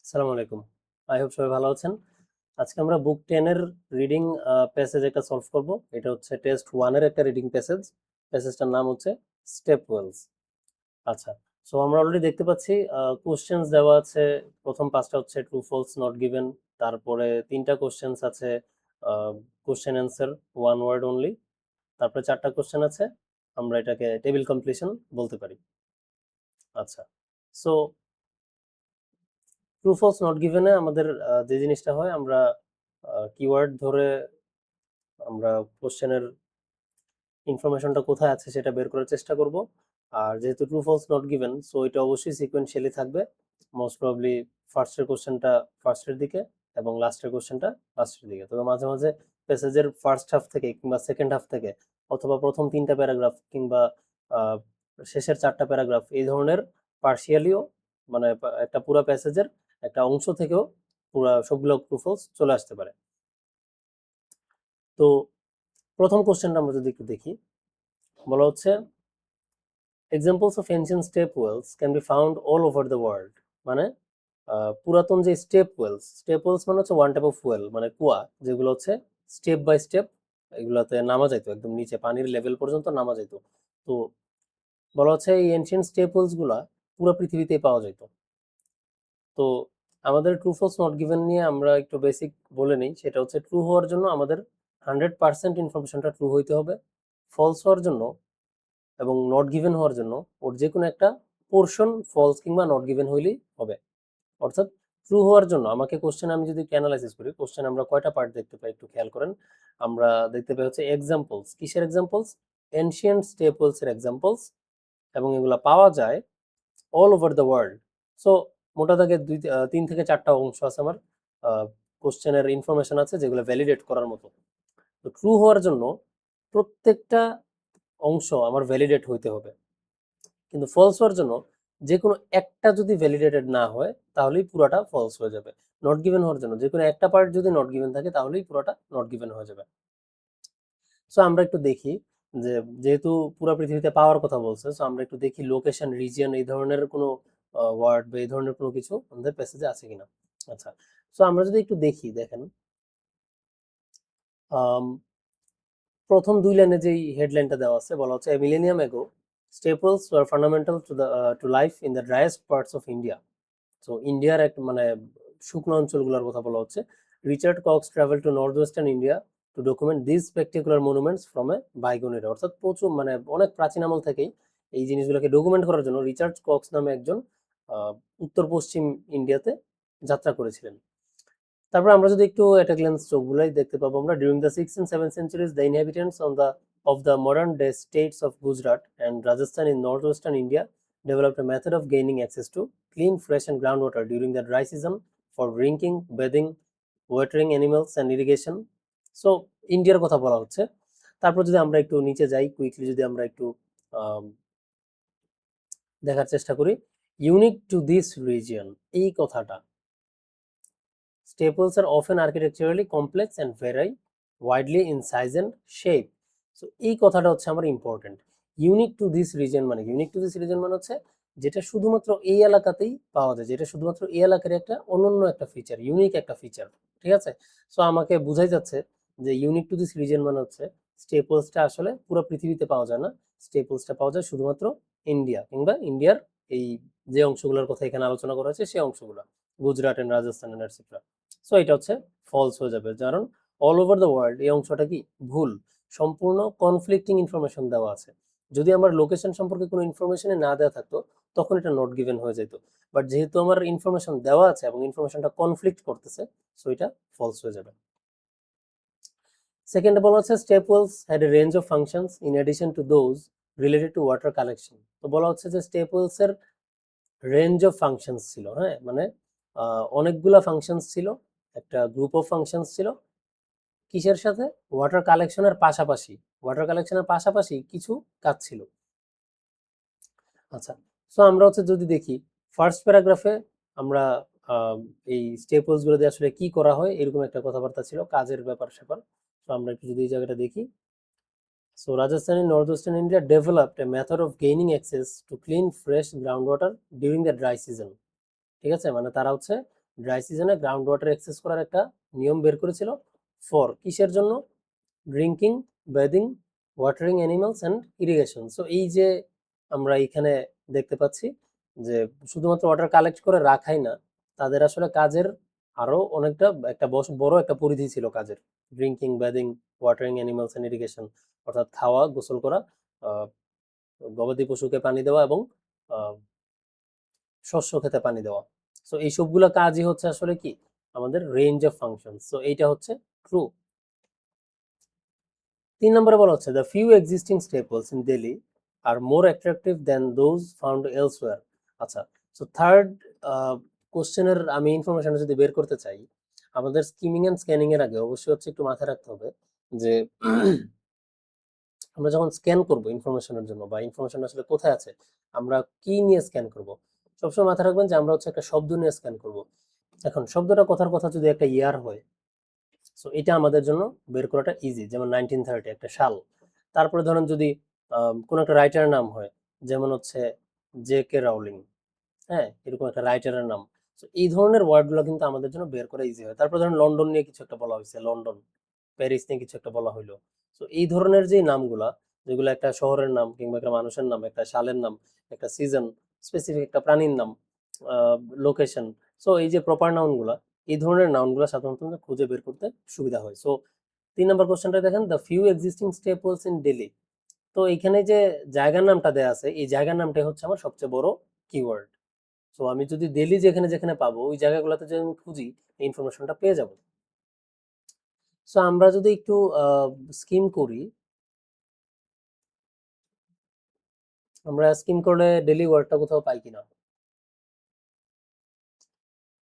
আসসালামু আলাইকুম। I hope সবাই ভালো আছেন। আজকে আমরা বুক 10 এর রিডিং প্যাসেজ একটা সলভ করব। এটা হচ্ছে টেস্ট 1 এর একটা রিডিং প্যাসেজ। প্যাসেজটার নাম হচ্ছে স্টেপ ওয়েলস। আচ্ছা, সো আমরা অলরেডি দেখতে পাচ্ছি কোশ্চেনস দেওয়া আছে। প্রথম পাঁচটা হচ্ছে ট্রু ফলস নট গিভেন। তারপরে তিনটা কোশ্চেনস আছে question answer one word only. তারপরে চারটা কোশ্চেন আছে, আমরা এটাকে টেবিল কমপ্লিশন বলতে পারি। আচ্ছা, সো ট্রু ফলস নট গিভেনে আমাদের যে জিনিসটা হয়, আমরা কিওয়ার্ড ধরে আমরা কোশ্চেনের ইনফরমেশনটা কোথায় আছে সেটা বের করার চেষ্টা করব। আর যেহেতু true false not given, so এটা অবশ্যই সিকোয়েন্সিয়ালি থাকবে। মোস্ট প্রবাবলি ফার্স্টের কোশ্চেনটা ফার্স্টের দিকে এবং লাস্টের কোশ্চেনটা লাস্টের দিকে। তবে মাঝে মাঝে প্যাসেজের ফার্স্ট হাফ থেকে কিংবা সেকেন্ড হাফ থেকে অথবা প্রথম তিনটা প্যারাগ্রাফ কিংবা আহ, শেষের চারটা প্যারাগ্রাফ এই ধরনের পার্শিয়ালিও, মানে একটা পুরো প্যাসেজের একটা অংশ থেকেও পুরো সবগুলো ট্রু ফলস চলে আসতে পারে। তো প্রথম কোশ্চেনটা আমরা যদি একটু দেখি, বলা হচ্ছে examples of ancient step Wales can be found all over the world. মানে পুরাতন যে স্টেপ ওয়েলস মানে হচ্ছে ওয়ান টাইপ অফ ওয়েল, মানে কুয়া, যেগুলো হচ্ছে স্টেপ বাই স্টেপ এগুলোতে নামা যাইতো, একদম নিচে পানির লেভেল পর্যন্ত নামা যাইতো। তো বলা হচ্ছে এই এনশিয়েন্ট স্টেপ ওয়েলস গুলা পুরো পৃথিবীতেই পাওয়া যাইতো। তো আমাদের ট্রু ফলস নট গিভেন নিয়ে আমরা একটু বেসিক বলে নিই। সেটা হচ্ছে ট্রু হওয়ার জন্য আমাদের 100% ইনফরমেশনটা ট্রু হইতে হবে। ফলস হওয়ার জন্য এবং নট গিভেন হওয়ার জন্য ওর যে কোনো একটা পোর্শন ফলস কিংবা নট গিভেন হইলেই হবে। অর্থাৎ ট্রু হওয়ার জন্য আমাকে কোশ্চেন, আমি যদি অ্যানালাইসিস করি, কোশ্চেন আমরা কয়টা পার্ট দেখতে পাই একটু খেয়াল করেন। আমরা দেখতে পাই হচ্ছে এক্সাম্পলস। কিসের এক্সাম্পলস? এনশিয়েন্ট স্টেপলস এর এক্সাম্পলস। এবং এগুলা পাওয়া যায় all over the world. So মোটা দাগে তিন থেকে চারটা অংশ আছে আমার কোশ্চেনের ইনফরমেশন আছে যেগুলো ভ্যালিডেট করার মতো। তো ট্রু হওয়ার জন্য প্রত্যেকটা অংশ আমার ভ্যালিডেট হইতে হবে। কিন্তু ফলস হওয়ার জন্য যে কোনো একটা যদি ভ্যালিডেটেড না হয় তাহলেই পুরোটা ফলস হয়ে যাবে। নট গিভেন হওয়ার জন্য যে কোনো একটা পার্ট যদি নট গিভেন থাকে তাহলেই পুরোটা নট গিভেন হয়ে যাবে। সো আমরা একটু দেখি যে, যেহেতু পুরো পৃথিবীতে পাওয়ার কথা বলছে, সো আমরা একটু দেখি লোকেশন, রিজিয়ন এই ধরনের কোনো ওয়ার্ড বা এই ধরনের কোনো কিছু আমাদের প্যাসেজে আছে কিনা। আচ্ছা, সো আমরা যদি একটু দেখি, দেখেন আম, প্রথম দুই লাইনে যেই হেডলাইনটা দেওয়া আছে, বলা হচ্ছে millennium ago stepwells were fundamental to life in the driest parts of India. তো ইন্ডিয়ার এক মানে শুকনো অঞ্চলগুলোর কথা বলা হচ্ছে। Richard Cox travel to north western India to document this spectacular monuments from a bygone era. অর্থাৎ প্রচুর মানে অনেক প্রাচীন আমল থেকেই এই জিনিসগুলোকে ডকুমেন্ট করার জন্য রিচার্ড কক্স নামে একজন উত্তর পশ্চিম ইন্ডিয়াতে যাত্রা করেছিলেন। তারপর আমরা যদি একটু একটা গ্ল্যান্স চোখ বুলাই, দেখতে পাবো আমরা during the 6th and 7th centuries the inhabitants on the of the modern day states of Gujarat and Rajasthan in northwestern India developed a method of gaining access to clean, fresh and groundwater during the dry season for drinking, bathing, watering animals and irrigation. So ইন্ডিয়ার কথা বলা হচ্ছে। তারপর যদি আমরা একটু নিচে যাই কুইকলি, যদি আমরা একটু আম, দেখার চেষ্টা করি, ইউনিক টু দিস রিজিয়ন, এই কথাটা, staples are often architecturally complex and vary widely in size and shape. So এই কথাটা হচ্ছে আমার important. Unique to this reason মানে, ইউনিক টু দিস রিজন মানে হচ্ছে যেটা শুধুমাত্র এই এলাকাতেই পাওয়া যায়, যেটা শুধুমাত্র এই এলাকার একটা অনন্য একটা ফিচার, ইউনিক একটা ফিচার। ঠিক আছে, সো আমাকে বোঝাই যাচ্ছে যে ইউনিক টু দিস রিজন মানে হচ্ছে স্টেপলসটা আসলে পুরো পৃথিবীতে পাওয়া যায় না। স্টেপলসটা পাওয়া যায় শুধুমাত্র ইন্ডিয়া কিংবা ইন্ডিয়ার এই যে অংশগুলোর কথা এখানে আলোচনা করা হয়েছে সেই অংশগুলো, Gujarat and Rajasthan and etcetera. So এটা হচ্ছে ফলস হয়ে যাবে, কারণ অল ওভার দ্য ওয়ার্ল্ড এই অংশটা কি ভুল, সম্পূর্ণ কনফ্লিক্টিং ইনফরমেশন দেওয়া আছে। যদি আমার লোকেশন সম্পর্কে কোনো ইনফরমেশনে না দেওয়া থাকতো তখন এটা নট গিভেন হয়ে যেত। বাট যেহেতু আমার ইনফরমেশন দেওয়া আছে এবং ইনফরমেশনটা কনফ্লিক্ট করতেছে, সো এটা ফলস হয়ে যাবে। সেকেন্ডে বলা হচ্ছে step wells had a range of functions in addition to those related to water collection. তো বলা হচ্ছে যে স্টেপ ওয়েলস এর রেঞ্জ অফ ফাংশনস ছিল, হ্যাঁ, মানে অনেকগুলা ফাংশনস ছিল, একটা গ্রুপ অফ ফাংশনস ছিল। কিসের সাথে? ওয়াটার কালেকশনের পাশাপাশি, ওয়াটার কালেকশনের পাশাপাশি কিছু কাজ ছিল। আচ্ছা, সো আমরা হচ্ছে যদি দেখি ফার্স্ট প্যারাগ্রাফে আমরা আহ, এই স্টেপলস গুলো দিয়ে আসলে কি করা হয় এরকম একটা কথাবার্তা ছিল, কাজের ব্যাপার স্যাপার। তো আমরা একটু যদি এই জায়গাটা দেখি, so Rajasthan in northwestern India developed a method of gaining access to clean fresh groundwater during the dry season. ঠিক আছে, মানে তারা হচ্ছে ড্রাই সিজনে গ্রাউন্ড ওয়াটার অ্যাক্সেস করার একটা নিয়ম বের করেছিল ফর কিসের জন্য? Drinking, bathing, watering animals and irrigation. So এই যে আমরা এখানে দেখতে পাচ্ছি যে শুধুমাত্র ওয়াটার কালেক্ট করে রাখাই না, তাদের আসলে কাজের আরো অনেকটা একটা বড় একটা পরিধি ছিল কাজের। Drinking, bathing, watering animals and irrigation, অর্থাৎ খাওয়া, গোসল করা, আহ, গবাদি পশুকে পানি দেওয়া এবং আহ, শস্য খেতে পানি দেওয়া। সো এই সবগুলো কাজই হচ্ছে আসলে কি আমাদের রেঞ্জ অফ ফাংশন। সো এইটা হচ্ছে ট্রু। 3 নম্বরে বলা হচ্ছে the few existing stepwells in Delhi are more attractive than those found elsewhere. আচ্ছা, সো থার্ড কোশ্চেনের আমি ইনফরমেশন যদি বের করতে চাই, আমাদের স্কিমিং এন্ড স্ক্যানিং এর আগে অবশ্যই হচ্ছে একটু মাথায় রাখতে হবে যে আমরা যখন স্ক্যান করব ইনফরমেশনের জন্য বা ইনফরমেশন আসলে কোথায় আছে, আমরা কি নিয়ে স্ক্যান করব, সবসময় মাথায় রাখবেন যে আমরা হচ্ছে একটা শব্দ নিয়ে স্ক্যান করব। এখন শব্দটা কথার কথা যদি একটা ইয়ার হয়, সো এটা আমাদের জন্য বের করাটা ইজি। যেমন 1930 একটা সাল। তারপরে ধরেন যদি কোন একটা রাইটারের নাম হয়, যেমন হচ্ছে J.K. রাউলিং, হ্যাঁ, এরকম একটা রাইটারের নাম। তো এই ধরনের ওয়ার্ডগুলো কিন্তু আমাদের জন্য বের করা ইজি হয়। তারপর ধরেন লন্ডন নিয়ে কিছু একটা বলা হয়েছে, লন্ডন, প্যারিস নিয়ে কিছু একটা বলা হইলো। তো এই ধরনের যে নামগুলা, যেগুলো একটা শহরের নাম কিংবা একটা মানুষের নাম, একটা সালের নাম, একটা সিজন, স্পেসিফিক একটা প্রাণীর নাম, লোকেশন, সো এই যে প্রপার নাউন গুলা, এই ধরনের নাউন গুলা সাধারণত আমাদের খুঁজে বের করতে সুবিধা হয়। সো 3 নম্বর কোশ্চেনটা দেখেন, the few existing stepwells in Delhi. তো এখানে যে জায়গার নামটা দেয়া আছে, এই জায়গার নামটাই হচ্ছে আমার সবচেয়ে বড় কিওয়ার্ড। সো আমি যদি দিল্লি যেখানে যেখানে পাবো ওই জায়গাগুলোতে যদি আমি খুঁজি, এই ইনফরমেশনটা পেয়ে যাব। সো আমরা যদি একটু স্কিম করি, আমরা স্কিম করলে ডেলি ওয়ার্ডটা কোথাও পাই কিনা।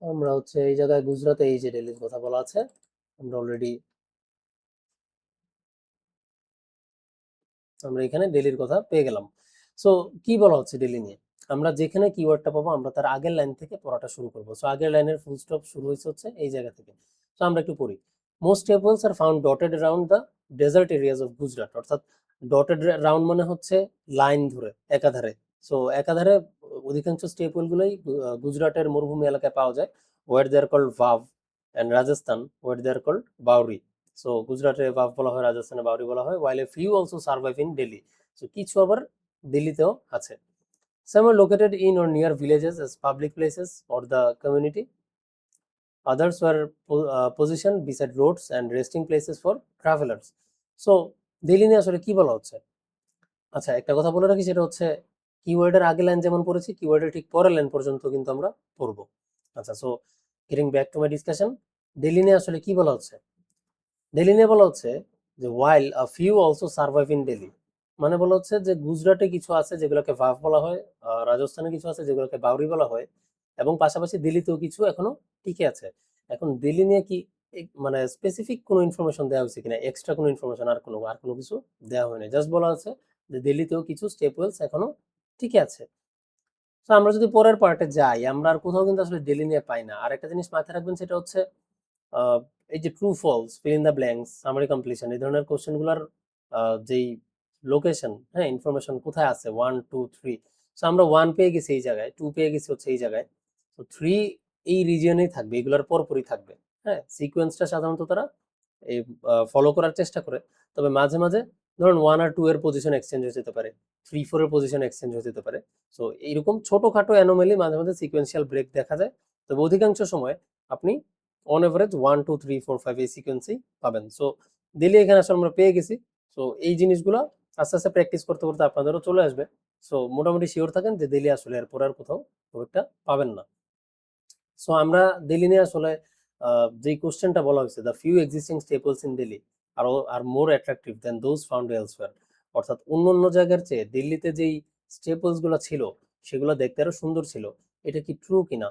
আমরা হচ্ছে এই জায়গায় গুজরাটে এই যে দিল্লির কথা বলা আছে, আমরা অলরেডি আমরা এখানে দিল্লির কথা পেয়ে গেলাম। সো কি বলা হচ্ছে দিল্লি নিয়ে, আমরা যেখানে কিওয়ার্ডটা পাবো আমরা তার আগের লাইন থেকে পড়াটা শুরু করব। সো আগের লাইনের ফুল স্টপ শুরু হয়েছে হচ্ছে এই জায়গা থেকে। সো আমরা একটু পড়ি। Most temples are found dotted around the desert areas of Gujarat. অর্থাৎ ডটেড রাউন্ড মানে হচ্ছে লাইন ধরে, একাধারে। সো একাধারে অধিকাংশ স্টেপল গুলোই গুজরাটের মরুভূমি এলাকায় পাওয়া যায়। Where they are called vav, and Rajasthan where they are called baori. So গুজরাটে বাফ বলা হয়, রাজস্থানে বাউরি বলা হয়। While a few also survive in Delhi. So কিছু আবার দিল্লিতেও আছে। Some are located in or near villages as public places or the community. Others were positioned beside roads and resting places for travelers. So Delhi নিয়ে আসলে কি বলা হচ্ছে? আচ্ছা, একটা কথা বলে রাখি, সেটা হচ্ছে কিওয়ার্ডের আগে লাইন যেমন পড়েছি, কিওয়ার্ডের ঠিক পরের লাইন পর্যন্ত কিন্তু আমরা পড়বো। আচ্ছা, so getting back to my discussion, Delhi নিয়ে আসলে কি বলা হচ্ছে? দিল্লি নিয়ে বলা হচ্ছে যে while a few also survive in Delhi, মানে বলা হচ্ছে যে গুজরাটে কিছু আছে যেগুলোকে ভাভ বলা হয়, রাজস্থানে কিছু আছে যেগুলোকে বাউরি বলা হয়, এবং পাশাপাশি দিল্লিতেও কিছু এখনো টিকে আছে। এখন দিল্লি নিয়ে কি মানে স্পেসিফিক কোনো ইনফরমেশন দেওয়া হয়েছে কিনা, এক্সট্রা কোনো ইনফরমেশন আর কোনো কিছু দেওয়া হয়নি, জাস্ট বলা আছে যে দিল্লিতেও কিছু স্টেপওয়েলস এখনো টিকে আছে। তো আমরা যদি পরের পার্টে যাই, আমরা আর কোথাও কিন্তু আসলে দিল্লি নিয়ে পাই না। আর একটা জিনিস মাথায় রাখবেন, সেটা হচ্ছে আহ, এই যে true false, fill in the blanks, summary completion, এই ধরনের কোশ্চেনগুলোর যেই লোকেশন, হ্যাঁ, ইনফরমেশন কোথায় আছে, 1 2 3। সো আমরা 1 পেয়ে গেছি এই জায়গায়, 2 পেয়ে গেছি হচ্ছে এই জায়গায়, তো 3 এই রিজিয়নেই থাকবে, এগুলোর পরপরই থাকবে। হ্যাঁ, সিকোয়েন্সটা সাধারণত তারা এই ফলো করার চেষ্টা করে। তবে মাঝে মাঝে ধরুন 1 আর 2 এর পজিশন এক্সচেঞ্জ হয়ে যেতে পারে, 3 4 এর পজিশন এক্সচেঞ্জ হয়ে যেতে পারে। সো এইরকম ছোটখাটো অ্যানোমালি মাঝে মাঝে সিকোয়েন্সিয়াল ব্রেক দেখা যায়। তবে অধিকাংশ সময় আপনি অন এভারেজ 1 2 3 4 5 এই সিকোয়েন্সেই পাবেন। সো দিল্লি এখানে আসলে আমরা পেয়ে গেছি। সো এই জিনিসগুলো আস্তে আস্তে প্র্যাকটিস করতে করতে আপনাদেরও চলে আসবে। সো মোটামুটি শিওর থাকেন যে দিল্লি আসলে এরপর আর কোথাও খুব একটা পাবেন না। সো আমরা দিল্লি নিয়ে আসলে যেই কোশ্চেনটা বলা হয়েছে, the few existing stepwells in Delhi are are more attractive than those found elsewhere. অর্থাৎ অন্য অন্য জায়গার চেয়ে দিল্লিতে যেই স্টেপলস গুলো ছিল সেগুলো দেখতে আরো সুন্দর ছিল, এটা কি ট্রু কিনা?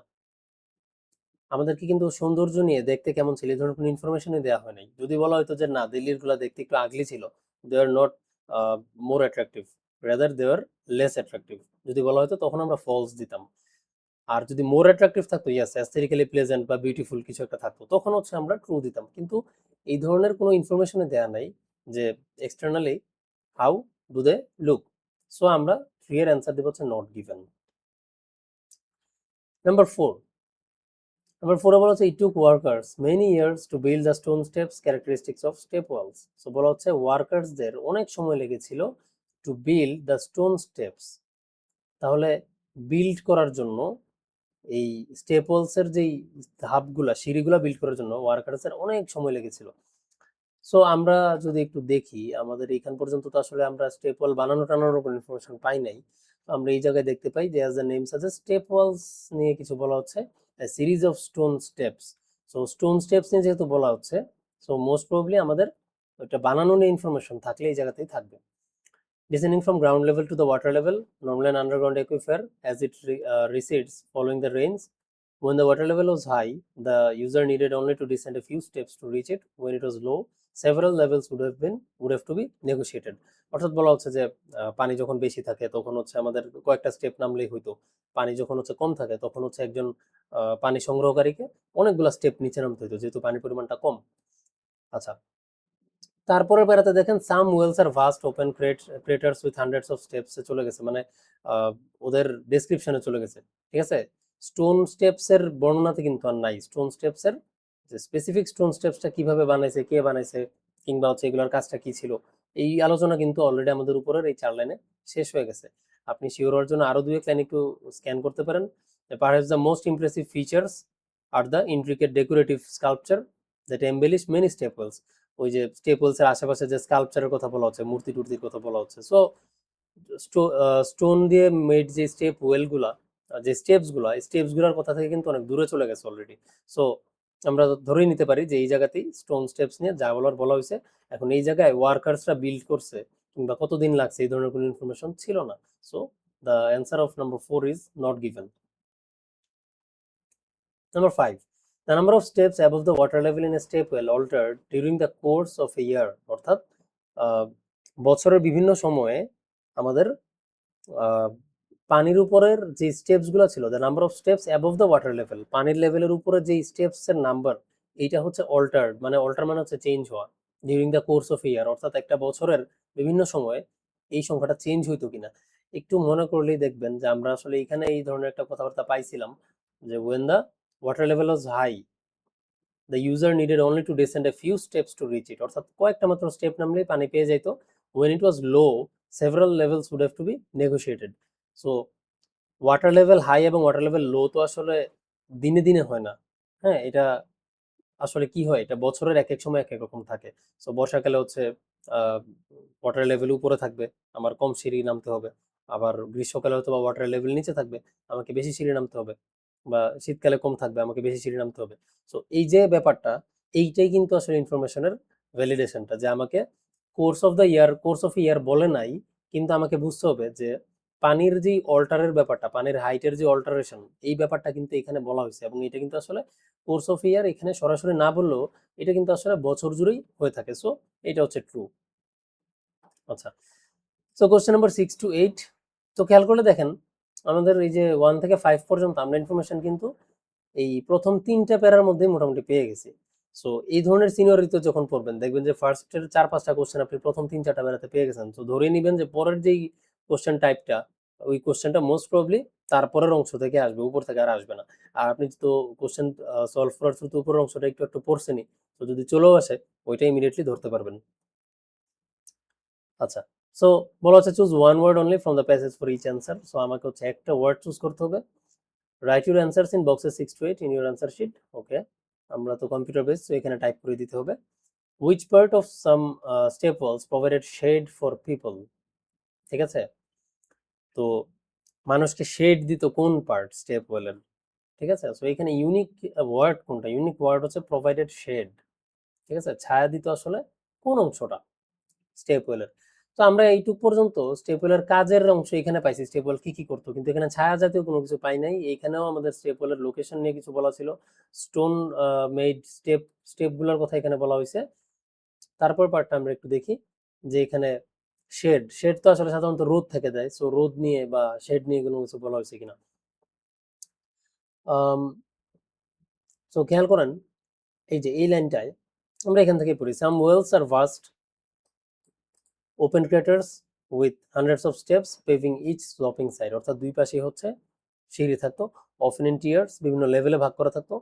আমাদেরকে কিন্তু সৌন্দর্য নিয়ে দেখতে কেমন ছিল এই ধরনের কোনো ইনফরমেশনই দেওয়া হয় নাই। যদি বলা হয়তো যে না, দিল্লির গুলা দেখতে একটু আগলি ছিল, they are not more attractive, rather they are less attractive, যদি বলা হয়তো তখন আমরা ফলস দিতাম। আর যদি মোর অ্যাট্রাকটিভ থাকতো, ইয়াস, অ্যাস্থেটিক্যালি প্লেজেন্ট বা বিউটিফুল কিছু একটা থাকতো, তখন হচ্ছে আমরা ট্রু দিতাম। কিন্তু এই ধরনের কোনো ইনফরমেশনে দেয়া নাই যে externally how do they look. So আমরা 3 এর অ্যান্সার দেব হচ্ছে নট গিভেন। নাম্বার 4, নাম্বার 4 বলা হচ্ছে it took workers many years to build the stone steps characteristics of step walls. So বলা হচ্ছে ওয়ার্কার্সদের অনেক সময় লেগেছিল to build the stone steps. তাহলে বিল্ড করার জন্য এই স্টেপ ওয়ালসের যেই ধাপগুলা সিঁড়িগুলা বিল্ড করার জন্য ওয়ার্কার্সের অনেক সময় লেগেছিল। সো আমরা যদি একটু দেখি আমাদের এখান পর্যন্ত তো আসলে আমরা স্টেপ ওয়াল বানানো টানানোর উপর ইনফরমেশন পাই নাই। আমরা এই জায়গায় দেখতে পাই যে as the name suggest step walls নিয়ে কিছু বলা হচ্ছে, series of stone steps. So stone steps নিয়ে যেহেতু বলা হচ্ছে, সো মোস্ট প্রবাবলি আমাদের ওইটা বানানো নিয়ে ইনফরমেশন থাকলে এই জায়গাতেই থাকবে। Descending from ground level to the water level, normally an underground aquifer as it recedes following the rains. When the water level was high, the user needed only to descend a few steps to reach it. When it was low, several levels would have to be negotiated. অর্থাৎ বলা হচ্ছে যে পানি যখন বেশি থাকে তখন হচ্ছে আমাদের কয়েকটা স্টেপ নামলেই হইতো, পানি যখন হচ্ছে কম থাকে তখন হচ্ছে একজন পানি সংগ্রহকারীকে অনেকগুলো স্টেপ নিচে নামতে হতো যেহেতু পানির পরিমাণটা কম। আচ্ছা, তারপরে বেড়াতে দেখেন some wells are vast open craters with hundreds of steps চলে গেছে, মানে ওদের ডেসক্রিপশনে চলে গেছে। ঠিক আছে, স্টোন স্টেপস এর বর্ণনাতে কিন্তু আর নাই স্টোন স্টেপস এর যে স্পেসিফিক স্টোন স্টেপসটা কিভাবে বানাইছে, কে বানাইছে, কিংবা হচ্ছে এগুলোর কাজটা কি ছিল, এই আলোচনা কিন্তু অলরেডি আমাদের উপরের এই 4 লাইনে শেষ হয়ে গেছে। আপনি শিওর হওয়ার জন্য আরো 2-1 লাইন একটু স্ক্যান করতে পারেন। Perhaps the most impressive features are the intricate decorative sculpture that embellish many stepwells. ওই যে স্টেপলস এর আশেপাশে যে স্কাল্পচারের কথা বলা হচ্ছে, মূর্তি টুর্তির কথা বলা হচ্ছে। সো স্টোন দিয়ে মেড যে স্টেপ ওয়েল গুলা, যে স্টেপস গুলা, স্টেপস গুলার কথা থেকে কিন্তু অনেক দূরে চলে গেছে অলরেডি। সো আমরা ধরেই নিতে পারি যে এই জায়গাতেই স্টোন স্টেপস নিয়ে যা বলার বলা হয়েছে। এখন এই জায়গায় ওয়ার্কার্সরা বিল্ড করছে কিংবা কতদিন লাগছে এই ধরনের কোনো ইনফরমেশন ছিল না। So the answer of number 4 is not given. Number 5. The number of steps above the water level in a step well altered during the course of a year. অর্থাৎ বছরের বিভিন্ন সময়ে আমাদের পানির উপরের যে স্টেপস গুলো ছিল, the number of steps above the water level, পানির লেভেলের উপরে যে স্টেপস এর নাম্বার, এইটা হচ্ছে অল্টার্ড, মানে অল্টার মানে হচ্ছে চেঞ্জ হওয়া ডিউরিং দ্য কোর্স অফ ইয়ার, অর্থাৎ একটা বছরের বিভিন্ন সময়ে এই সংখ্যাটা চেঞ্জ হইতো কিনা। একটু মনে করলেই দেখবেন যে আমরা আসলে এখানে এই ধরনের একটা কথাবার্তা পাইছিলাম যে when the water level was high, the user needed only to descend a few steps to reach it, অর্থাৎ কয়েকটা মাত্র স্টেপ নামলেই পানি পেয়ে যাইতো। when it was low, several levels would have to be negotiated. so water level high এবং water level low তো আসলে দিনে দিনে হয় না। হ্যাঁ, এটা আসলে কি হয়, এটা বছরের এক এক সময় এক এক রকম থাকে। সো বর্ষাকালে হচ্ছে ওয়াটার লেভেল উপরে থাকবে, আমার কম সিঁড়ি নামতে হবে। আবার গ্রীষ্মকালে হয়তো বা ওয়াটার লেভেল নিচে থাকবে, আমাকে বেশি সিঁড়ি নামতে হবে। বা শীতকালে কম থাকবে, আমাকে বেশি সিঁড়ি নামতে হবে। সো এই যে ব্যাপারটা, এইটাই কিন্তু আসলে ইনফরমেশনের ভ্যালিডেশনটা, যে আমাকে কোর্স অফ ইয়ার বলে নাই, কিন্তু আমাকে বুঝতে হবে যে পানির যে অল্টারের ব্যাপারটা, পানির হাইটের যে অল্টারেশন, এই ব্যাপারটা কিন্তু এখানে বলা হয়েছে, এবং এটা কিন্তু আসলে কোর্স অফ ইয়ার এখানে সরাসরি না বললেও এটা কিন্তু আসলে বছর জুড়েই হয়ে থাকে। সো এটা হচ্ছে ট্রু। আচ্ছা, সো কোশ্চেন নাম্বার 6 to 8, তো খেয়াল করলে দেখেন আমাদের এই যে 1 থেকে 5 পর্যন্ত আমরা ইনফরমেশন কিন্তু এই প্রথম 3টা প্যারার মধ্যে মোটামুটি পেয়ে গেছি। সো এই ধরনের সিনিয়রিতে যখন পড়বেন দেখবেন যে ফার্স্টের 4-5টা কোশ্চেন আপনি প্রথম 3-4টা প্যারাতে পেয়ে গেছেন। তো ধরে নিবেন যে পরের যেই কোশ্চেন টাইপটা, ওই কোশ্চেনটা মোস্ট প্রবাবলি তারপরের অংশ থেকে আসবে, উপর থেকে আর আসবে না। আর আপনি তো কোশ্চেন সলভ করার শুরুতে উপরের অংশটা একটু একটু পড়ছেনই, তো যদি চলেও আসে ওইটা ইমিডিয়েটলি ধরতে পারবেন। আচ্ছা, সো বলা হচ্ছে choose one word only from the passage for each answer. So আমাকে হচ্ছে একটা ওয়ার্ড চুজ করতে হবে। Write your answers in boxes 6 to 8 in your answer sheet. Okay, আমরা তো কম্পিউটার বেস, তো এখানে টাইপ করে দিতে হবে। Which part of some step walls provided shade for people. ঠিক আছে, তো মানুষকে শেড দিত কোন পার্ট স্টেপ ওয়েলের। ঠিক আছে, সো এখানে ইউনিক ওয়ার্ড কোনটা, ইউনিক ওয়ার্ড হচ্ছে প্রোভাইডেড শেড। ঠিক আছে, ছায়া দিত আসলে কোন অংশটা স্টেপ ওয়েলের। তো আমরা এইটুক পর্যন্ত স্টেপ ওয়েলের কাজের অংশ এখানে পাইছি, স্টেপ ওয়েল কি কি করতো, কিন্তু এখানে ছায়া জাতীয় কোনো কিছু পাই নাই। এইখানেও আমাদের স্টেপ ওয়েলের লোকেশন নিয়ে কিছু বলা ছিল, স্টোন মেড স্টেপগুলোর কথা এখানে বলা হয়েছে। তারপর পার্টটা আমরা একটু দেখি যে এখানে শেড তো আসলে সাধারণত রোদ থেকে দেয়, সো রোদ নিয়ে বা শেড নিয়ে কোনো কিছু বলা হয়েছে কিনা। সো খেয়াল করেন এই যে এই লাইনটায় আমরা এখান থেকে পড়ি, some wells are vast open craters with hundreds of steps paving each sloping side, অর্থাৎ দুই পাশেই হচ্ছে সিঁড়ি থাকতো, অফেন ইন টিয়ার্স বিভিন্ন লেভেলে ভাগ করা থাকতো,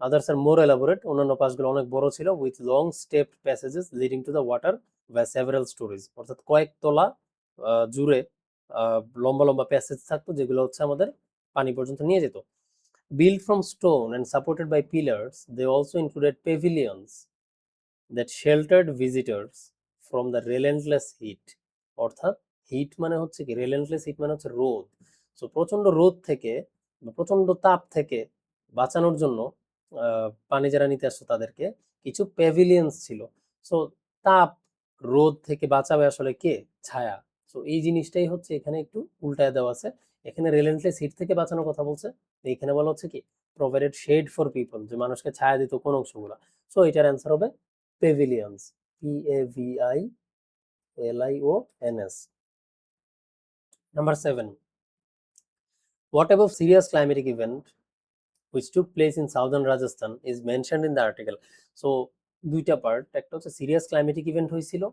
আদার্স আর মোর এলাবোরেট, অন্যান্য পাসগুলো অনেক বড় ছিল, with long stepped passages leading to the water by several storeys, অর্থাৎ কয়েক তলা জুড়ে লম্বা লম্বা প্যাসেজ থাকতো যেগুলো হচ্ছে আমাদের পানি পর্যন্ত নিয়ে যেত। Built from stone and supported by pillars, they also included pavilions that sheltered visitors from the relentless heat. অর্থাৎ হিট মানে হচ্ছে কি, রিলেন্টলেস হিট মানে হচ্ছে রোদ। সো প্রচন্ড রোদ থেকে বা প্রচন্ড তাপ থেকে বাঁচানোর জন্য পানি যারা নিতে আসতো তাদেরকে কিছু প্যাভিলিয়ন্স ছিল। সো তাপ রোদ থেকে বাঁচাবে আসলে কে? ছায়া। সো এই জিনিসটাই হচ্ছে এখানে একটু উল্টায় দেওয়া আছে। এখানে রিলেন্টলেস হিট থেকে বাঁচানোর কথা বলছে, এখানে বলা হচ্ছে কি প্রোভাইডেড শেড ফর পিপল, যে মানুষকে ছায়া দিত কোন অংশগুলা। সো এটার অ্যান্সার হবে pavilions, PAVILIONS. Number 7. What about serious climatic event which took place in southern Rajasthan is mentioned in the article? So দুইটা পার্ট, একটা হচ্ছে সিরিয়াস ক্লাইমেটিক ইভেন্ট হয়েছিল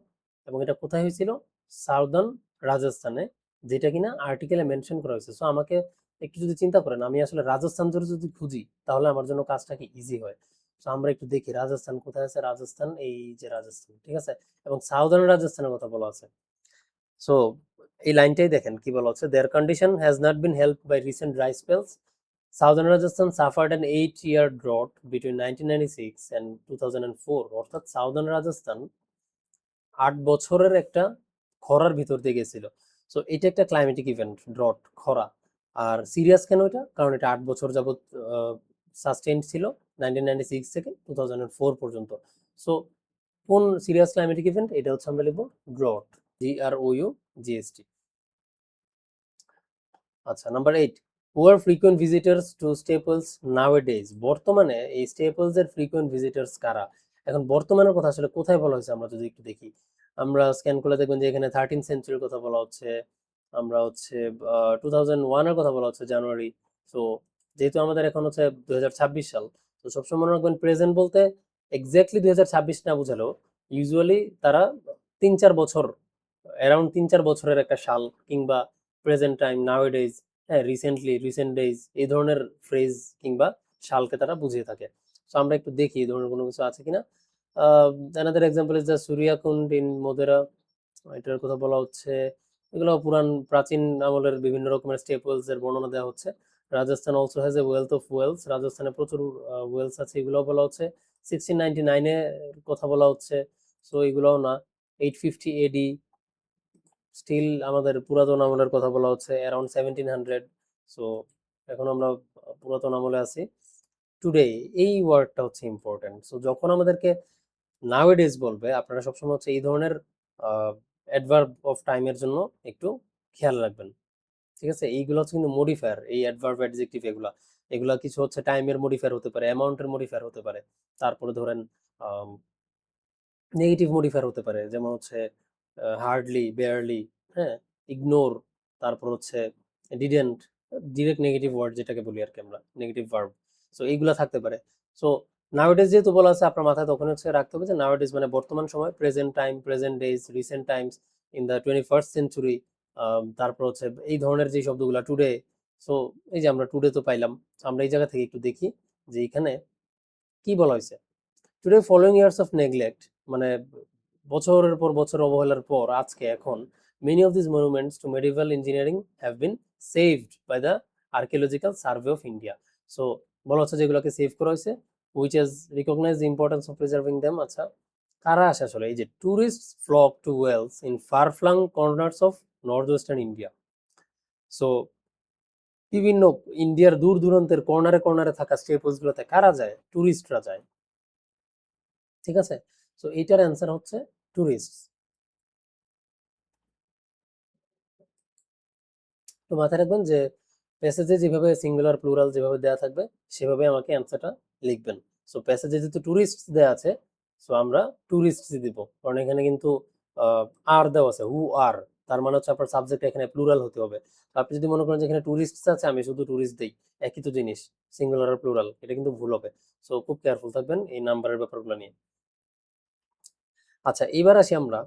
এবং এটা কোথায় হয়েছিল? সাউদার্ন রাজস্থানে, যেটা কিনা আর্টিকেলে মেনশন করা হয়েছে। সো আমাকে একটু যদি চিন্তা করেন, আমি আসলে রাজস্থান ধরে যদি খুঁজি তাহলে আমার জন্য কাজটা কি ইজি হয়। সো আমরা একটু দেখি রাজস্থান কোথায় আছে। রাজস্থান, এই যে রাজস্থান, ঠিক আছে, এবং সাউদার্ন রাজস্থানের কথা বলা আছে। সো এই লাইনটাই দেখেন কি বলা হচ্ছে, their condition has not been helped by recent dry spells. Southern Rajasthan suffered an 8-year drought between 1996 and 2004। অর্থাৎ সাউদার্ন রাজস্থান 8 বছরের একটা খরার ভিতর দিয়ে গেছিল। সো এটা একটা ক্লাইমেটিক ইভেন্ট, ড্রট, খরা। আর সিরিয়াস কেন এটা? কারণ এটা 8 বছর যাবত সাস্টেইন ছিল, 1996 থেকে 2004 পর্যন্ত। সো কোন সিরিয়াস ক্লাইমেটিক ইভেন্ট? এটা হচ্ছে আমরা লিখবো ড্রট, DROUGST। আচ্ছা, number 8, who are frequent visitors to stepwells nowadays. বর্তমানে এই স্টেপলস এর ফ্রিকোয়েন্ট ভিজিটার্স কারা? এখন বর্তমানের কথা আসলে কোথায় বলা হয়েছে আমরা যদি একটু দেখি, আমরা স্ক্যান করলে দেখবেন যে এখানে 13th সেঞ্চুরির কথা বলা হচ্ছে, আমরা হচ্ছে 2001 এর কথা বলা হচ্ছে জানুয়ারি। সো যেহেতু আমাদের এখন হচ্ছে 2026 সাল, তো সবসময় মনে রাখবেন প্রেজেন্ট বলতে এক্স্যাক্টলি 2026 না বুঝালেও ইউজুয়ালি তারা 3-4 বছর, অ্যারাউন্ড 3-4 বছরের একটা সাল, কিংবা প্রেজেন্ট টাইম, নাওয়াডেজ, হ্যাঁ, রিসেন্টলি, রিসেন্ট ডেজ, এই ধরনের ফ্রেজ কিংবা সালকে তারা বুঝিয়ে থাকে। সো আমরা একটু দেখি এই ধরনের কোনো কিছু আছে কিনা। Another example is the Suryakund in Modhera, এটার কথা বলা হচ্ছে। এগুলো পুরান প্রাচীন আমলের বিভিন্ন রকমের স্টেপলস এর বর্ণনা দেওয়া হচ্ছে। Rajasthan also has a wealth of wells, রাজস্থানে প্রচুর ওয়েলস আছে, এগুলোও বলা হচ্ছে। 1699 এর কথা বলা হচ্ছে, সো এগুলোও না। 850 AD, স্টিল আমাদের পুরাতন আমলের কথা বলা হচ্ছে, অ্যারাউন্ড 1700। সো এখন আমরা পুরাতন আমলে আছি। টুডে, এই ওয়ার্ডটা হচ্ছে ইম্পর্টেন্ট। সো যখন আমাদেরকে নাওয়েডেজ বলবে, আপনারা সবসময় হচ্ছে এই ধরনের অ্যাডভার্ব অফ টাইমের জন্য একটু খেয়াল রাখবেন, ঠিক আছে? এইগুলো হচ্ছে কিন্তু মডিফায়ার, এই অ্যাডভার্ব অ্যাডজেক্টিভ এগুলা, এগুলা কিছু হচ্ছে টাইমের মডিফায়ার হতে পারে, অ্যামাউন্টের মডিফায়ার হতে পারে, তারপরে ধরেন নেগেটিভ মডিফায়ার হতে পারে, যেমন হচ্ছে হার্ডলি, বেয়ারলি, হ্যাঁ, ইগনোর, তারপর হচ্ছে ডিডেন্ট, ডিরেক্ট নেগেটিভ ওয়ার্ড যেটাকে বলি আর কি আমরা, নেগেটিভ ভার্ব। সো এইগুলা থাকতে পারে। সো নাওয়াডেজ যেহেতু বলা আছে, আপনার মাথায় তখন হচ্ছে রাখতে হবে যে নাওয়াডেজ মানে বর্তমান সময়, present time, present days, recent Times, in the 21st century. তারপর হচ্ছে এই ধরনের যে শব্দগুলা, টুডে। সো এই যে আমরা টুডে তো পাইলাম, আমরা এই জায়গা থেকে একটু দেখি যে এখানে কি বলা হয়েছে। Today following years of neglect, মানে বছরের পর বছর অবহেলার পর আজকে এখন, many of this monuments to medieval engineering have been saved by the archaeological survey of India. So বলা হচ্ছে যেগুলোকে সেভ করা হয়েছে, which has recognise the importance of preserving them. আচ্ছা, কারা আসে আসলে? এই যে tourist flock to wells in far flung corners of north western India. So বিভিন্ন ইন্ডিয়ার দূর দূরান্তের কর্নারে কর্নারে থাকা স্টেপলস গুলোতে কারা যায়? টুরিস্টরা যায়, ঠিক আছে? সো এইটার অ্যান্সার হচ্ছে টুরিস্ট। তো মাথায় রাখবেন যে প্যাসেজে যেভাবে সিঙ্গুলার প্লুরাল যেভাবে দেওয়া থাকবে সেভাবে আমাকে অ্যান্সারটা লিখবেন। সো প্যাসেজে যেহেতু টুরিস্ট দেওয়া আছে, সো আমরা টুরিস্ট দিব, কারণ এখানে কিন্তু আর দেওয়া আছে, হু আর, তার মানে হচ্ছে আপনার সাবজেক্ট এখানে প্লুরাল হতে হবে। তো আপনি যদি মনে করেন যে এখানে টুরিস্ট আছে, আমি শুধু টুরিস্ট দেই, একই তো জিনিস, সিঙ্গুলার আর প্লুরাল, এটা কিন্তু ভুল হবে। সো খুব কেয়ারফুল থাকবেন এই নাম্বারের ব্যাপারগুলো নিয়ে। আচ্ছা, এবার আসি আমরা,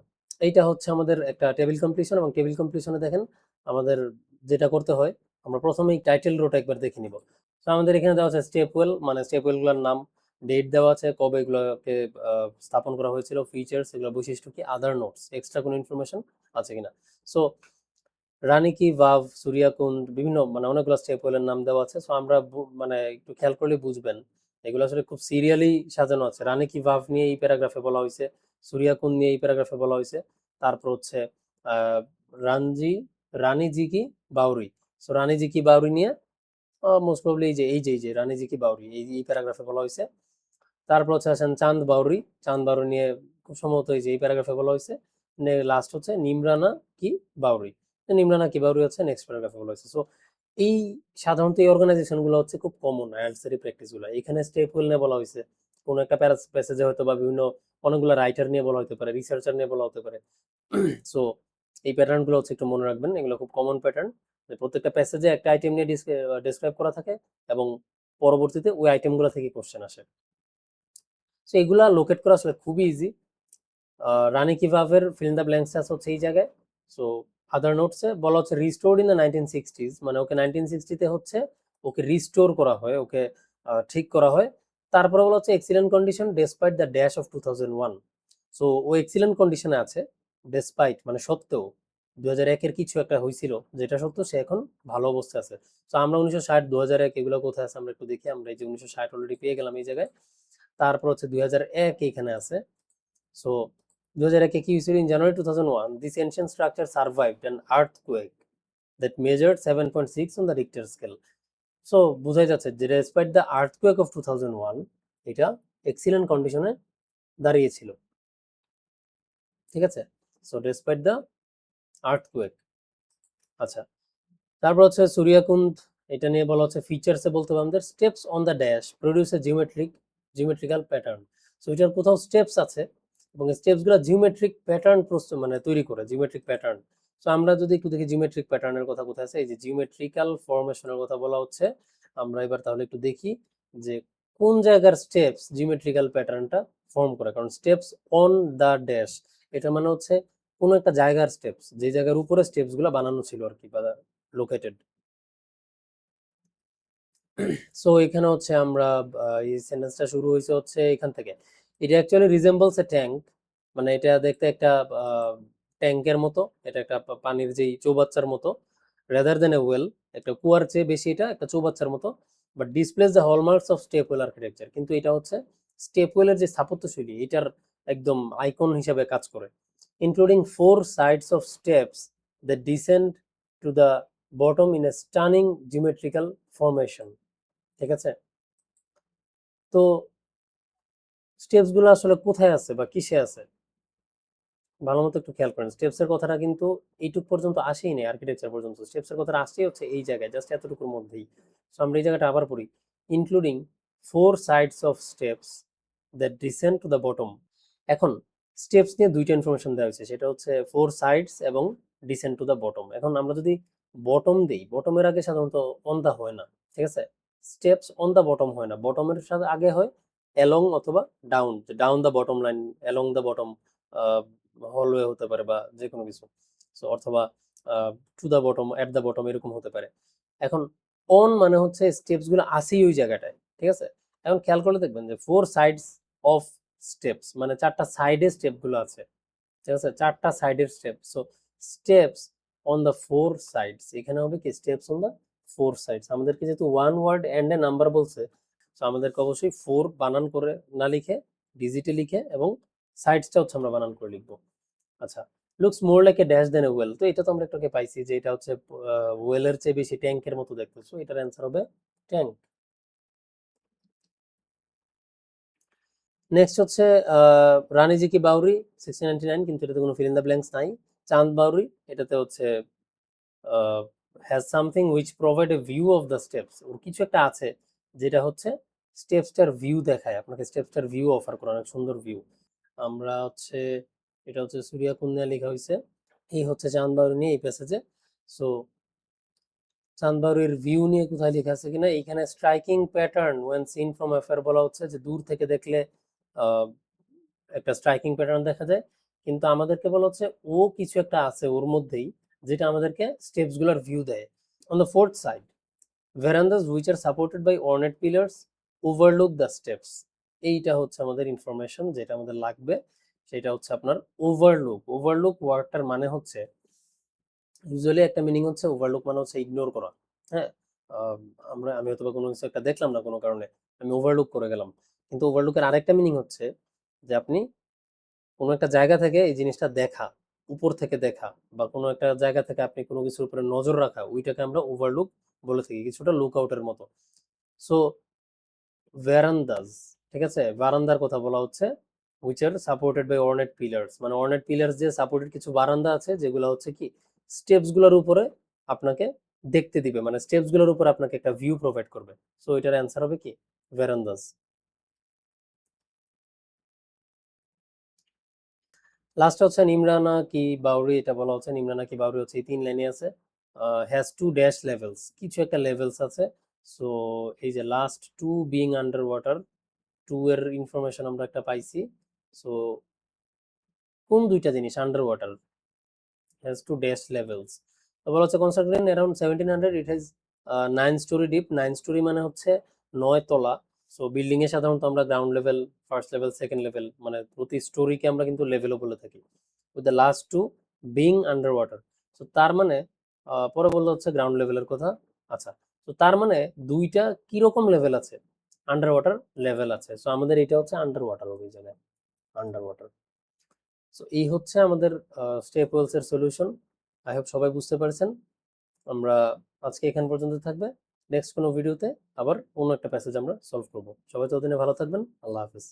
এইটা হচ্ছে আমাদের একটা টেবিল কমপ্লিশন, এবং টেবিল কমপ্লিশনে দেখেন আমাদের যেটা করতে হয়, আমরা প্রথমেই টাইটেল রোটা একবার দেখে নিব। তো আমাদের এখানে দেওয়া আছে স্টেপ ওয়েল, মানে স্টেপ ওয়েলগুলোর নাম, ডেট দেওয়া আছে, কবে এগুলোকে স্থাপন করা হয়েছিল, ফিচার্স, এগুলো বৈশিষ্ট্য কি, আদার নোটস, এক্সট্রা কোনো ইনফরমেশন আছে কিনা। সো রানী কি ভাভ, সূর্যাকুণ্ড, বিভিন্ন মানে অনেকগুলো স্টেপ ওয়েলের নাম দেওয়া আছে। সো আমরা মানে একটু খেয়াল করলে বুঝবেন এগুলো আসলে খুব সিরিয়ালি সাজানো আছে। রানী কি ভাভ নিয়ে এই প্যারাগ্রাফে বলা হয়েছে, সূর্যাকুণ্ড নিয়ে এই প্যারাগ্রাফে বলা হয়েছে, তারপর হচ্ছে আহ রানজি রানী জি কি বাউরি, সো রানী জি কি বাউরি নিয়ে মোস্ট প্রবলি এই যে রানী জি কি বাউরি এই প্যারাগ্রাফে বলা হয়েছে। তারপর হচ্ছে আসেন চাঁদ বাউরি, চাঁদ বাউরি নিয়ে খুব সম্ভবত এই প্যারাগ্রাফে বলা হয়েছে। লাস্ট হচ্ছে নিমরানা কি বাউরি, নিমরানা কি বাউরি হচ্ছে নেক্সট প্যারাগ্রাফে বলা হয়েছে। সো এই সাধারণত এই অর্গানাইজেশন গুলো হচ্ছে খুব কমন অ্যাডভার্সারি প্র্যাকটিস গুলো। এখানে স্টেপ হোল নিয়ে বলা হয়েছে, কোনো একটা প্যাসেজে হয়তো বা বিভিন্ন অনেকগুলো রাইটার নিয়ে বলা হতে পারে, রিসার্চার নিয়ে বলা হতে পারে। সো এই প্যাটার্ন গুলো হচ্ছে একটু মনে রাখবেন, এগুলো খুব কমন প্যাটার্ন, যে প্রত্যেকটা প্যাসেজে একটা আইটেম নিয়ে ডিসক্রাইব করা থাকে এবং পরবর্তীতে ওই আইটেম গুলো থেকে কোশ্চেন আসে। সো এগুলা লোকেট করা আসলে খুবই ইজি। রানী কিভাবের ফিল ইন দ্য ব্ল্যাঙ্কস আছে হচ্ছে এই জায়গায়। সো আদার নোটসে বলা হচ্ছে রিস্টোর্ড ইন দ্য 1960s, মানে ওকে 1960-তে হচ্ছে ওকে রিস্টোর করা হয়, ওকে ঠিক করা হয়। তারপরে বলা হচ্ছে excellent condition despite the dash of 2001। So ও এক্সিলেন্ট কন্ডিশনে আছে, ডেসপাইট মানে সত্ত্বেও 2001-এর কিছু একটা হয়েছিল যেটা সত্ত্বেও সে এখন ভালো অবস্থায় আছে। তো আমরা 1960, 2001 এগুলো কোথায় আছে আমরা একটু দেখি। আমরা এই যে 1960 অলরেডি পেয়ে গেলাম এই জায়গায়। তারপর হচ্ছে 2001 এখানে আছে। সো 2001-এ কি হয়েছিল, in January 2001 this ancient structure survived an earthquake that measured 7.6 on the Richter scale. So বোঝাই যাচ্ছে যে ডেসপাইট দ্য আর্থকুয়েক অফ 2001 এটা এক্সিলেন্ট কন্ডিশনে দাঁড়িয়েছিল, ঠিক আছে। So despite the earthquake. আচ্ছা, তারপর হচ্ছে সূর্যাকুণ্ড, এটা নিয়ে বলা হচ্ছে ফিচার্সে বলতে হবে আমাদের steps on the dash produce A geometrical pattern. So এটার কোথাও স্টেপস আছে এবং স্টেপস গুলো জিওমেট্রিক প্যাটার্ন প্রস্তুত মানে তৈরি করে, জিওমেট্রিক প্যাটার্ন। সো আমরা যদি একটু দেখি জিওমেট্রিক প্যাটার্নের কথা কোথায় আছে, এই যে জিওমেট্রিক্যাল ফরমেশনের কথা বলা হচ্ছে। আমরা এবার তাহলে একটু দেখি যে কোন জায়গার স্টেপস জিওমেট্রিক্যাল প্যাটার্নটা ফর্ম করে, কারণ স্টেপস অন দ্য ড্যাশ এটা মানে হচ্ছে কোন একটা জায়গার স্টেপস, যে জায়গার উপরে স্টেপস গুলো বানানো ছিল আর কি, বা লোকেটেড। সো এখানে হচ্ছে আমরা এই সেন্টেন্সটা শুরু হয়েছে হচ্ছে এখান থেকে, এটা অ্যাকচুয়ালি রিজেম্বলস এ ট্যাঙ্ক, মানে এটা দেখতে একটা ট্যাঙ্কের মতো, এটা একটা পানির যেই চৌবাচ্চার মতো, রেদার দেন এ ওয়েল, একটা কুয়ার চেয়ে বেশি এটা একটা চৌবাচ্চার মতো, but displace the hallmarks of step well architecture, কিন্তু এটা হচ্ছে স্টেপ ওয়েলের যে স্থাপত্যশৈলী এটার একদম আইকন হিসাবে কাজ করে, including 4 sides of steps that descend to the bottom in a stunning geometrical formation, ঠিক আছে। তো স্টেপস গুলো আসলে কোথায় আছে বা কিসে আছে ভালো মতো একটু খেয়াল করেন। স্টেপস এর কথাটা কিন্তু এইটুক পর্যন্ত আসেই নেই, আর্কিটেকচার পর্যন্ত স্টেপস এর কথাটা আসেই হচ্ছে এই জায়গায়, জাস্ট এতটুকুর মধ্যেই। সো আমরা এই জায়গাটা আবার পড়ি, including 4 sides of steps that descend to the bottom। এখন স্টেপস নিয়ে দুইটা ইনফরমেশন দেওয়া হয়েছে, সেটা হচ্ছে 4 sides এবং ডিসেন্ড টু দ্য বটম। এখন আমরা যদি বটম দিই, বটমের আগে সাধারণত অন দা হয় না, ঠিক আছে। স্টেপস অন দা বটম হয় না, বটমের সাথে আগে হয় অ্যালং অথবা down, down the bottom line, along the bottom hallway হতে পারে বা যে কোনো কিছু। সো অথবা to the bottom, at the bottom এরকম হতে পারে। এখন অন মানে হচ্ছে স্টেপস গুলো আসেই ওই জায়গাটায়, ঠিক আছে। এখন খেয়াল করলে দেখবেন যে 4 sides অফ স্টেপস মানে 4টা সাইডে স্টেপ গুলো আছে, ঠিক আছে, 4টা সাইডের step. So steps on the 4 sides, এখানে হবে কি স্টেপস অন দ্য 4 sides। আমাদেরকে যেহেতু one word and a number বলছে, তো আমাদেরকে অবশ্যই 4 বানান করে না লিখে ডিজিটে লিখে এবং সাইডসটা হচ্ছে আমরা বানান করে লিখবো। আচ্ছা, looks more like a dash than a well, তো এটা তো আমরা একটু আগে পাইছি যে এটা হচ্ছে ওয়েলের চেয়ে বেশি ট্যাঙ্কের মতো দেখতে, সো এটার অ্যান্সার হবে ট্যাঙ্ক। নেক্সট হচ্ছে রানী জি কি বাউরি 1699, কিন্তু এটাতে কোনো ফিল ইন দ্য ব্ল্যাঙ্কস নাই। চাঁদ বাউরি, এটাতে হচ্ছে has something which provide a view of the steps, ওর কিছু একটা আছে যেটা হচ্ছে স্টেপসটার ভিউ দেখায়, আপনাকে স্টেপসটার ভিউ অফার করে, অনেক সুন্দর ভিউ। আমরা হচ্ছে এটা হচ্ছে সূর্যাকুণ্ড লেখা হয়েছে, এই হচ্ছে চাঁদ বাউরি নিয়ে এই প্যাসেজে। সো চাঁদবাউরির ভিউ নিয়ে কোথায় লেখা আছে কিনা, এইখানে striking pattern when seen from afar বলা হচ্ছে যে দূর থেকে দেখলে আহ, একটা স্ট্রাইকিং প্যাটার্ন দেখা যায়, কিন্তু আমাদেরকে বলা হচ্ছে ও কিছু একটা আছে ওর মধ্যেই যেটা আমাদেরকে স্টেপস গুলার ভিউ দেয়। On the fourth side verandas which are supported by ornate pillars overlook the steps। এইটা হচ্ছে আমাদের ইনফরমেশন যেটা আমাদের লাগবে, সেটা হচ্ছে আপনার ওভারলুক। ওভারলুক ওয়ার্ডটার মানে হচ্ছে, ইউজুয়ালি একটা মিনিং হচ্ছে ওভারলুক মানে হচ্ছে ইগনোর করা। হ্যাঁ, আহ, আমি হয়তো বা কোনো কিছু একটা দেখলাম না কোনো কারণে, আমি ওভারলুক করে গেলাম। কিন্তু ওভারলুকের আরেকটা মিনিং হচ্ছে যে আপনি কোনো একটা জায়গা থেকে এই জিনিসটা দেখা, উপর থেকে দেখা, বা কোনো একটা জায়গা থেকে আপনি কোনো কিছুর উপরে নজর রাখা, ওইটাকে আমরা ওভারলুক বলে থাকি, কিছুটা লুক আউটের মতো। সো ভ্যারান্দাস, ঠিক আছে, বারান্দার কথা বলা হচ্ছে which are supported by ornate pillars, মানে অর্নেট পিলার্স যে সাপোর্টেড কিছু বারান্দা আছে যেগুলো হচ্ছে কি স্টেপস গুলোর উপরে আপনাকে দেখতে দিবে, মানে স্টেপস গুলোর উপর আপনাকে একটা ভিউ প্রোভাইড করবে। সো এটার অ্যান্সার হবে কি ভ্যারান্দাস। লাস্ট হচ্ছে নিমরানা কি বাউরি, এটা বলা হচ্ছে নিমরানা কি বাউরি হচ্ছে এই তিন লাইনে আছে, হ্যাজ টু ড্যাশ লেভেলস, কিছু একটা লেভেলস আছে। সো এই যে last two being under water, two এর ইনফরমেশন আমরা একটা পাইছি। সো কোন দুইটা জিনিস under water has two dash levels? তো বলা হচ্ছে constructed in around 1700, it has 9 storey deep. 9 storey মানে হচ্ছে 9 তলা। সো বিল্ডিং এ সাধারণত আমরা ground level, first level, second level, মানে প্রতি স্টোরিকে আমরা কিন্তু লেভেলও বলে থাকি। With the last two being under water. তো তার মানে পরে বলতে হচ্ছে গ্রাউন্ড লেভেলের কথা। আচ্ছা, তো তার মানে দুইটা কিরকম লেভেল আছে, আন্ডার ওয়াটার লেভেল আছে। সো আমাদের এটা হচ্ছে আন্ডার ওয়াটার অভিযানে, আন্ডার ওয়াটার। সো এই হচ্ছে আমাদের স্টেপ ওয়েলস এর সলিউশন। আই হোপ সবাই বুঝতে পারছেন। আমরা আজকে এখান পর্যন্ত থাকবে, নেক্সট কোনো ভিডিওতে আবার অন্য একটা প্যাসেজ আমরা সলভ করব। সবাই ততদিনে ভালো থাকবেন, আল্লাহ হাফেজ।